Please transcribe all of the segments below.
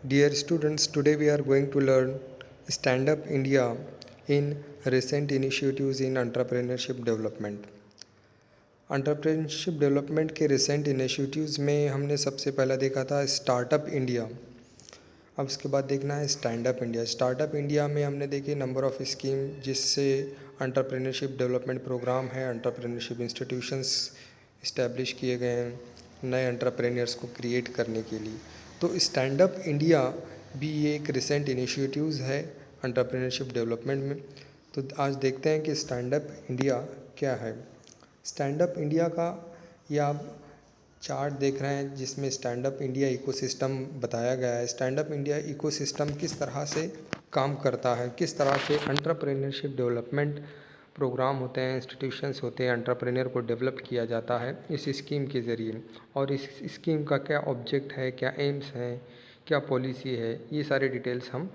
Dear students, today we are going to learn Stand Up India in recent initiatives in entrepreneurship development. Entrepreneurship development के recent initiatives में हमने सबसे पहला देखा था स्टार्टअप इंडिया। अब उसके बाद देखना है stand up India. Startup India में हमने देखी नंबर ऑफ़ स्कीम जिससे एंटरप्रेन्योरशिप डेवलपमेंट प्रोग्राम है, एंटरप्रेन्योरशिप इंस्टीट्यूशंस इस्टेब्लिश किए गए हैं नए एंटरप्रेन्योर्स को क्रिएट करने के लिए। तो स्टैंड अप इंडिया भी ये एक रिसेंट इनिशिएटिव्स है एंटरप्रेन्योरशिप डेवलपमेंट में। तो आज देखते हैं कि स्टैंड अप इंडिया क्या है। स्टैंड अप इंडिया का ये आप चार्ट देख रहे हैं जिसमें स्टैंड अप इंडिया इकोसिस्टम बताया गया है। स्टैंड अप इंडिया इकोसिस्टम किस तरह से काम करता है, किस तरह से एंटरप्रेन्योरशिप डेवलपमेंट प्रोग्राम होते हैं, इंस्टीट्यूशंस होते हैं, एंटरप्रेन्योर को डेवलप किया जाता है इस स्कीम के ज़रिए। और इस स्कीम का क्या ऑब्जेक्ट है, क्या एम्स हैं, क्या पॉलिसी है, ये सारे डिटेल्स हम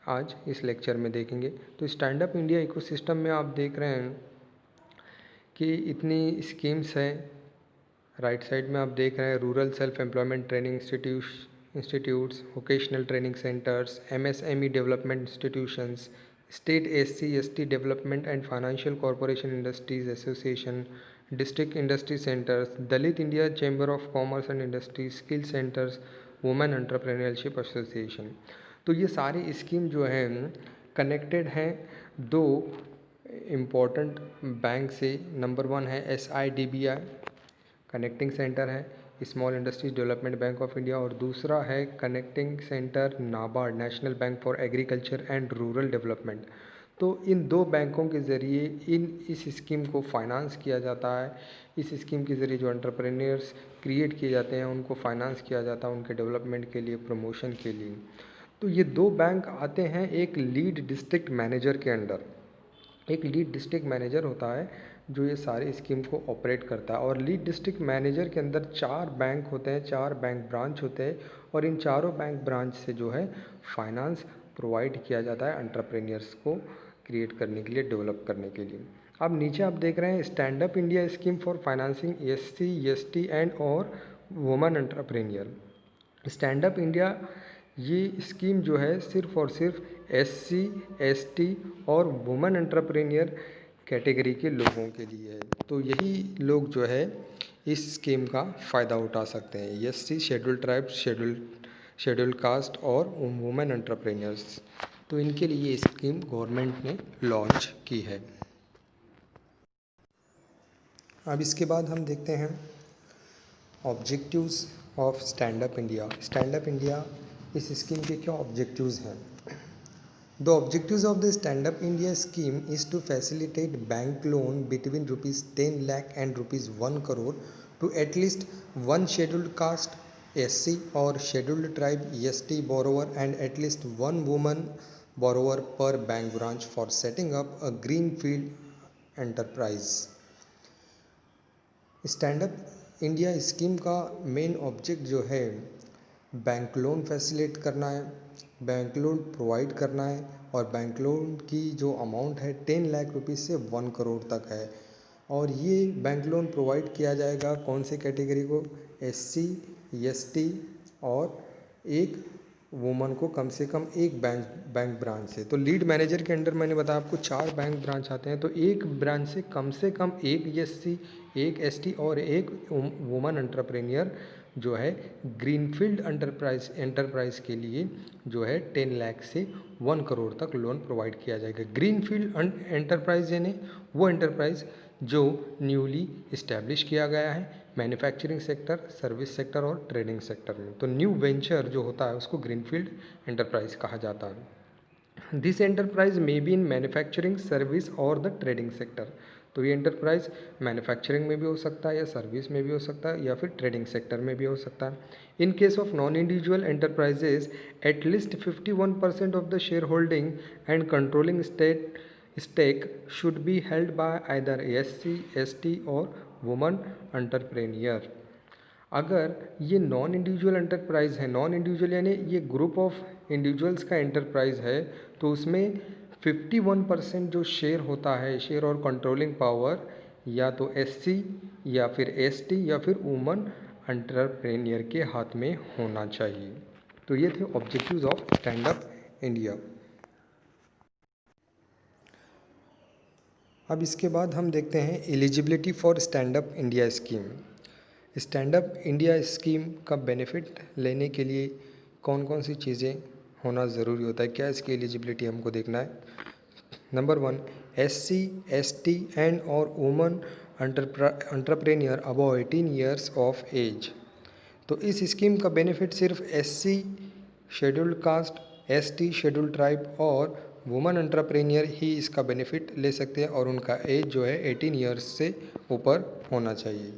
आज इस लेक्चर में देखेंगे। तो स्टैंड अप इंडिया इकोसिस्टम में आप देख रहे हैं कि इतनी स्कीम्स हैं। राइट साइड में आप देख रहे हैं rural self employment training institutes, vocational training centres, MSME development institutions, state SC ST development and financial corporation industries association, district industry centres, Dalit India chamber of commerce and industry, skill centres, women entrepreneurship association. तो ये सारी scheme जो हैं connected हैं दो important bank से। Number 1 है SIDBI connecting centre है, small industries development bank of India, और दूसरा है connecting centre NABARD, national bank for agriculture and rural development. तो इन दो बैंकों के ज़रिए इस स्कीम को फाइनेंस किया जाता है। इस स्कीम के ज़रिए जो एंटरप्रेन्योर्स क्रिएट किए जाते हैं उनको फाइनेंस किया जाता है उनके डेवलपमेंट के लिए, प्रमोशन के लिए। तो ये दो बैंक आते हैं एक लीड डिस्ट्रिक्ट मैनेजर के अंडर। एक लीड डिस्ट्रिक्ट मैनेजर होता है जो ये सारी स्कीम को ऑपरेट करता है, और लीड डिस्ट्रिक्ट मैनेजर के अंदर 4 बैंक होते हैं, 4 बैंक ब्रांच होते हैं, और इन चारों बैंक ब्रांच से जो है फाइनेंस प्रोवाइड किया जाता है एंटरप्रेन्योर्स को क्रिएट करने के लिए, डेवलप करने के लिए। अब नीचे आप देख रहे हैं stand up India scheme for financing SC/ST and और women entrepreneur. Stand up India ये स्कीम जो है सिर्फ़ और सिर्फ SC/ST और वुमेन एंटरप्रेन्योर कैटेगरी के लोगों के लिए है। तो यही लोग जो है इस स्कीम का फ़ायदा उठा सकते हैं, SC, scheduled tribe, scheduled caste और वुमेन एंटरप्रेन्योर्स। तो इनके लिए ये स्कीम गवर्नमेंट ने लॉन्च की है। अब इसके बाद हम देखते हैं objectives of stand up India. Stand up India इस स्कीम के क्या ऑब्जेक्टिव्स हैं? The objectives of the Stand Up India scheme is to facilitate bank loan between rupees 10 lakh and rupees 1 crore to at least one scheduled caste SC or scheduled tribe ST borrower and at least one woman borrower per bank branch for setting up a greenfield enterprise. Stand up India scheme का main object जो है bank loan facilitate करना है, bank loan provide करना है, और bank loan की जो अमाउंट है 10 लाख रुपीज़ से 1 करोड़ तक है। और ये बैंक लोन प्रोवाइड किया जाएगा कौन से कैटेगरी को? SC, ST और एक वुमन को कम से कम एक बैंक ब्रांच से। तो लीड मैनेजर के अंडर मैंने बताया आपको 4 बैंक ब्रांच आते हैं, तो एक ब्रांच से कम एक SC, एक ST और एक वुमन एंटरप्रेन्योर जो है ग्रीनफील्ड एंटरप्राइज के लिए जो है 10 लाख से 1 करोड़ तक लोन प्रोवाइड किया जाएगा। ग्रीनफील्ड एंटरप्राइज यानी वो एंटरप्राइज जो न्यूली इस्टेब्लिश किया गया है मैन्युफैक्चरिंग सेक्टर, सर्विस सेक्टर और ट्रेडिंग सेक्टर में। तो न्यू वेंचर जो होता है उसको ग्रीनफील्ड एंटरप्राइज कहा जाता है। This enterprise may be in manufacturing, service और द ट्रेडिंग सेक्टर। तो ये एंटरप्राइज मैन्युफैक्चरिंग में भी हो सकता है या सर्विस में भी हो सकता है या फिर ट्रेडिंग सेक्टर में भी हो सकता है। In case of non individual enterprises at least 51% of the share holding and controlling stake should be held by either SC, ST और वुमन एंटरप्रेन्योर। अगर ये नॉन इंडिविजुअल एंटरप्राइज है, नॉन इंडिविजुअल यानी ये ग्रुप ऑफ इंडिविजुअल्स का enterprise है, तो उसमें 51% जो शेयर होता है, शेयर और कंट्रोलिंग पावर या तो SC या फिर ST या फिर वुमन एंटरप्रेन्योर के हाथ में होना चाहिए। तो ये थे objectives of stand up India. अब इसके बाद हम देखते हैं eligibility for stand up India scheme. Stand up India scheme का बेनिफिट लेने के लिए कौन कौन सी चीज़ें होना ज़रूरी होता है, क्या इसकी एलिजिबिलिटी हमको देखना है। नंबर 1, SC, ST एंड और woman entrepreneur above 18 years of age. तो इस स्कीम का बेनिफिट सिर्फ SC scheduled caste, ST scheduled tribe और वुमन एंटरप्रेन्योर ही इसका बेनिफिट ले सकते हैं और उनका एज जो है 18 ईयर्स से ऊपर होना चाहिए।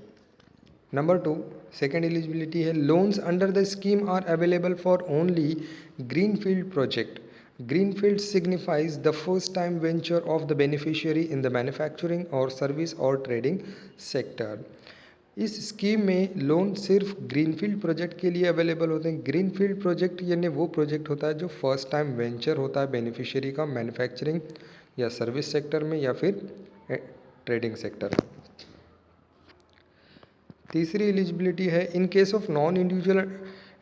नंबर 2, सेकेंड एलिजिबिलिटी है loans under the scheme are available for only greenfield project. Greenfield signifies the first time venture of the beneficiary in the manufacturing or service or trading sector। इस scheme में loan सिर्फ greenfield project के लिए available होते हैं। Greenfield project यानी वो project होता है जो फर्स्ट टाइम वेंचर होता है बेनिफिशियरी का मैन्युफैक्चरिंग या सर्विस सेक्टर में या फिर ट्रेडिंग सेक्टर में। तीसरी एलिजिबिलिटी है in case of non individual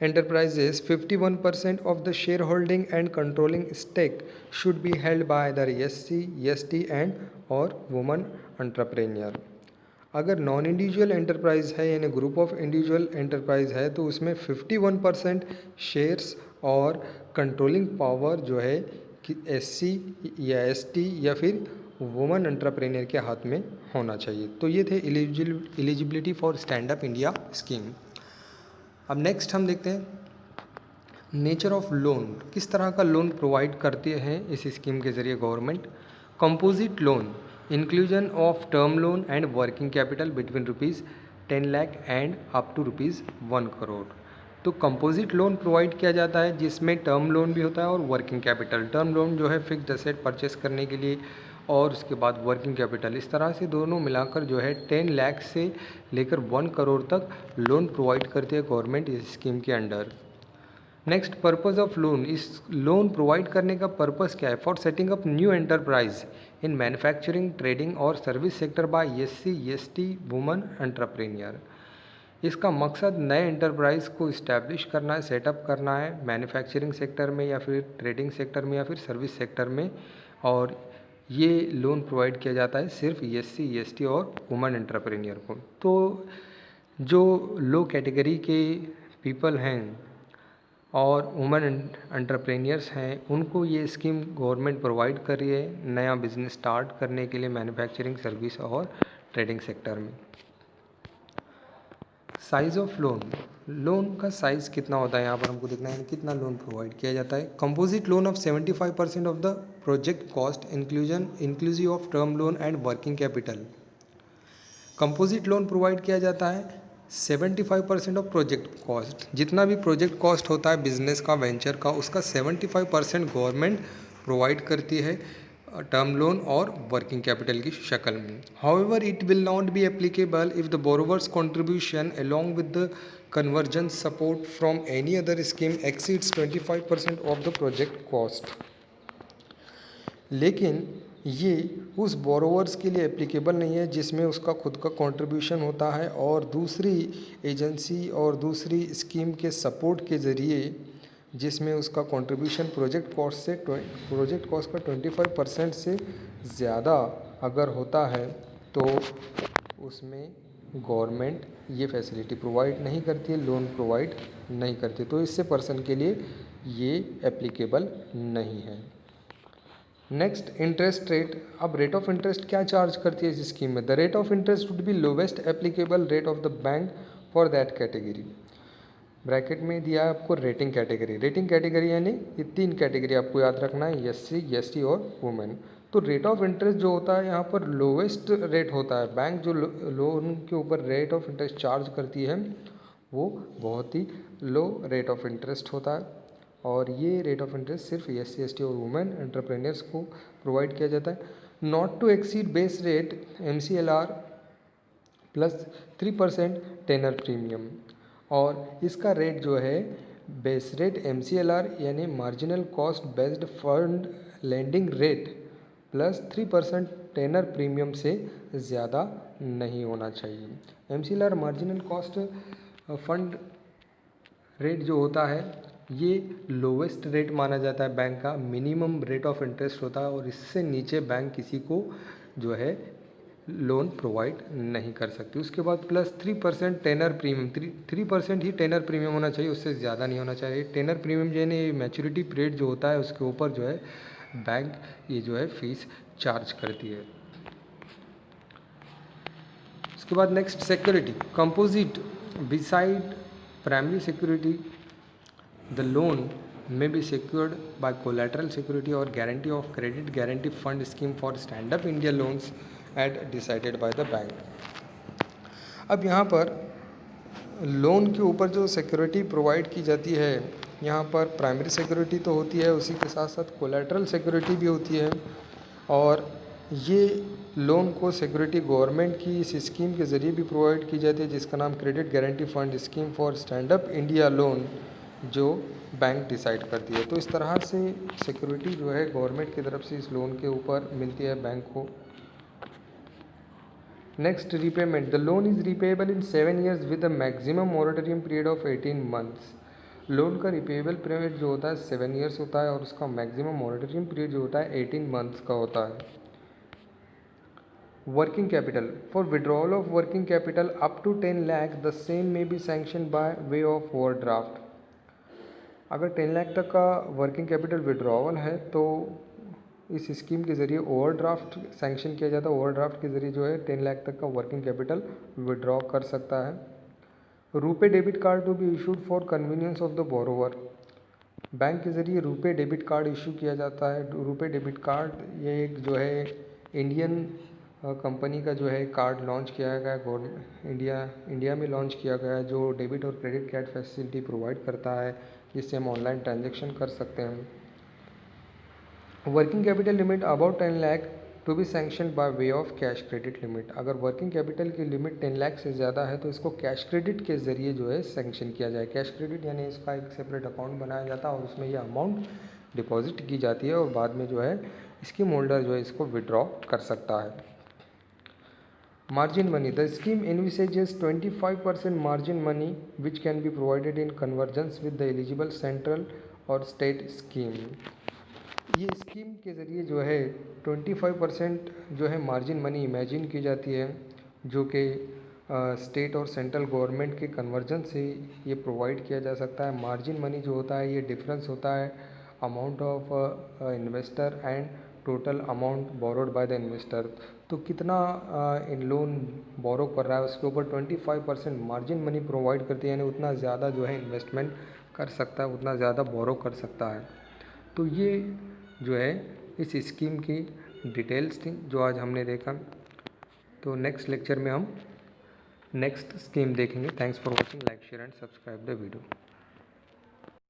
enterprises 51% of the shareholding and controlling stake should be held by the SC, ST and और woman entrepreneur। अगर नॉन इंडिविजुअल एंटरप्राइज है यानी ग्रुप ऑफ इंडिविजुअल एंटरप्राइज है तो उसमें 51% शेयर्स और controlling power जो है कि SC या ST या फिर वुमन एंटरप्रेन्योर के हाथ में होना चाहिए। तो ये थे eligibility for stand up India scheme. अब नेक्स्ट हम देखते हैं नेचर ऑफ लोन, किस तरह का लोन प्रोवाइड करते हैं इस स्कीम के ज़रिए government. Composite loan, inclusion of term loan and working capital between ₹10 lakh and up to ₹1 crore. तो कंपोजिट लोन प्रोवाइड किया जाता है जिसमें टर्म लोन भी होता है और वर्किंग कैपिटल। टर्म लोन जो है फिक्स्ड एसेट परचेस करने के लिए और उसके बाद वर्किंग कैपिटल, इस तरह से दोनों मिलाकर जो है 10 लाख से लेकर 1 करोड़ तक लोन प्रोवाइड करती है गवर्नमेंट इस स्कीम के under. Next, purpose of loan, इस लोन प्रोवाइड करने का पर्पस क्या है। For setting up new enterprise in manufacturing, trading और service sector by SC, ST woman entrepreneur. इसका मकसद नए एंटरप्राइज को इस्टेब्लिश करना है, सेटअप करना है मैन्युफैक्चरिंग सेक्टर में या फिर ट्रेडिंग सेक्टर में या फिर सर्विस सेक्टर में, और ये लोन प्रोवाइड किया जाता है सिर्फ SC, ST और वुमन एंटरप्रेन्योर को। तो जो लो कैटेगरी के पीपल हैं और वुमन एंटरप्रेन्योर्स हैं उनको ये स्कीम गवर्नमेंट प्रोवाइड कर रही है नया बिजनेस स्टार्ट करने के लिए मैन्युफैक्चरिंग, सर्विस और ट्रेडिंग सेक्टर में। साइज़ ऑफ लोन, लोन का साइज़ कितना होता है यहाँ पर हमको देखना है कितना लोन प्रोवाइड किया जाता है। Composite loan of 75% of the project cost inclusive of term loan and working capital. Composite loan provide किया जाता है 75% ऑफ प्रोजेक्ट कॉस्ट, जितना भी प्रोजेक्ट कॉस्ट होता है बिजनेस का, वेंचर का, उसका 75% गवर्नमेंट प्रोवाइड करती है टर्म लोन और वर्किंग कैपिटल की शक्ल में। However it will not be applicable if the borrowers contribution along with the conversion support from any other scheme exceeds 25% of the project cost. लेकिन ये उस बोरोवर्स के लिए एप्लीकेबल नहीं है जिसमें उसका खुद का कंट्रीब्यूशन होता है और दूसरी एजेंसी और दूसरी स्कीम के सपोर्ट के ज़रिए जिसमें उसका कंट्रीब्यूशन प्रोजेक्ट कॉस्ट का 25% से ज़्यादा अगर होता है तो उसमें गवर्नमेंट ये फैसिलिटी प्रोवाइड नहीं करती है, लोन प्रोवाइड नहीं करती, तो इससे पर्सन के लिए ये एप्लीकेबल नहीं है। Next, interest rate. अब रेट ऑफ इंटरेस्ट क्या चार्ज करती है इस स्कीम में। The rate of interest would be lowest applicable rate of the bank for that category. Bracket में दिया है आपको रेटिंग कैटेगरी। रेटिंग कैटेगरी यानी ये 3 कैटेगरी आपको याद रखना है, SC, ST और वुमेन। तो रेट ऑफ इंटरेस्ट जो होता है यहाँ पर लोवेस्ट रेट होता है। बैंक जो लोन के ऊपर रेट ऑफ इंटरेस्ट चार्ज करती है वो बहुत ही लो रेट ऑफ इंटरेस्ट होता है और ये रेट ऑफ इंटरेस्ट सिर्फ SC, ST और वुमेन एंटरप्रेन्योर्स को प्रोवाइड किया जाता है। Not to exceed base rate MCLR plus 3% tenor premium. और इसका रेट जो है बेस रेट MCLR यानी marginal cost based fund lending rate plus 3% tenor premium से ज़्यादा नहीं होना चाहिए। MCLR marginal cost fund rate जो होता है ये लोवेस्ट रेट माना जाता है बैंक का, मिनिमम रेट ऑफ इंटरेस्ट होता है और इससे नीचे बैंक किसी को जो है लोन प्रोवाइड नहीं कर सकती। उसके बाद प्लस 3% टेनर प्रीमियम, 3% ही टेनर प्रीमियम होना चाहिए, उससे ज़्यादा नहीं होना चाहिए। टेनर प्रीमियम जो है ना, ये मैच्योरिटी पीरियड जो होता है उसके ऊपर जो है बैंक ये जो है फीस चार्ज करती है। उसके बाद next security composite beside primary security the loan may be secured by collateral security or guarantee of credit guarantee fund scheme for stand up India loans as decided by the bank। अब यहाँ पर loan के ऊपर जो security provide की जाती है, यहाँ पर प्राइमरी सिक्योरिटी तो होती है, उसी के साथ साथ कोलैटरल सिक्योरिटी भी होती है। और ये लोन को सिक्योरिटी गवर्नमेंट की इस स्कीम के ज़रिए भी प्रोवाइड की जाती है, जिसका नाम credit guarantee fund scheme for stand up India loan, जो बैंक डिसाइड करती है। तो इस तरह से सिक्योरिटी जो है गवर्नमेंट की तरफ से इस लोन के ऊपर मिलती है बैंक को। Next repayment the loan is repayable in 7 years with a maximum moratorium period of 18 months। Loan का रिपेएबल पीरियड जो होता है 7 years होता है और उसका मैक्सिमम मोरेटोरियम पीरियड जो होता है 18 months का होता है। Working capital for withdrawal of working capital up to 10 lakh the same may be sanction by way of overdraft. अगर 10 लाख तक का वर्किंग कैपिटल विड्रॉवल है तो इस स्कीम के ज़रिए ओवरड्राफ्ट सैंक्शन किया जाता है। ओवरड्राफ्ट के ज़रिए जो है 10 लाख तक का वर्किंग कैपिटल विड्रॉ कर सकता है। RuPay debit card to be issued for convenience of the borrower. Bank के ज़रिए रुपे डेबिट कार्ड इशू किया जाता है। रुपे डेबिट कार्ड ये एक जो है इंडियन कंपनी का जो है कार्ड लॉन्च किया गया है, गवर्नमेंट इंडिया में लॉन्च किया गया है, जो डेबिट और क्रेडिट कार्ड फैसिलिटी प्रोवाइड करता है, जिससे हम ऑनलाइन ट्रांजैक्शन कर सकते हैं। Working capital limit about 10 lakh to be sanction by way of cash credit limit. अगर वर्किंग कैपिटल की लिमिट 10 लाख से ज़्यादा है तो इसको कैश क्रेडिट के ज़रिए जो है सैंक्शन किया जाए। कैश क्रेडिट यानी इसका एक सेपरेट अकाउंट बनाया जाता है और उसमें यह अमाउंट डिपॉजिट की जाती है और बाद में जो है स्कीम होल्डर जो है इसको विड्रॉ कर सकता है। Margin money. The scheme envisages 25% margin money which can be provided in convergence with the eligible central और state scheme। ये स्कीम के ज़रिए जो है 25% जो है मार्जिन मनी इमेजिन की जाती है, जो कि स्टेट और सेंट्रल गवर्नमेंट के कन्वर्जन से ये प्रोवाइड किया जा सकता है। मार्जिन मनी जो होता है ये डिफरेंस होता है amount of investor and total amount borrowed by the investor. तो कितना इन लोन बोरो कर रहा है उसके ऊपर 25% मार्जिन मनी प्रोवाइड करती है, यानी उतना ज़्यादा जो है इन्वेस्टमेंट कर सकता है, उतना ज़्यादा बोरो कर सकता है। तो ये जो है इस स्कीम की डिटेल्स थी जो आज हमने देखा। तो नेक्स्ट लेक्चर में हम नेक्स्ट स्कीम देखेंगे। Thanks for watching, like share and subscribe the video.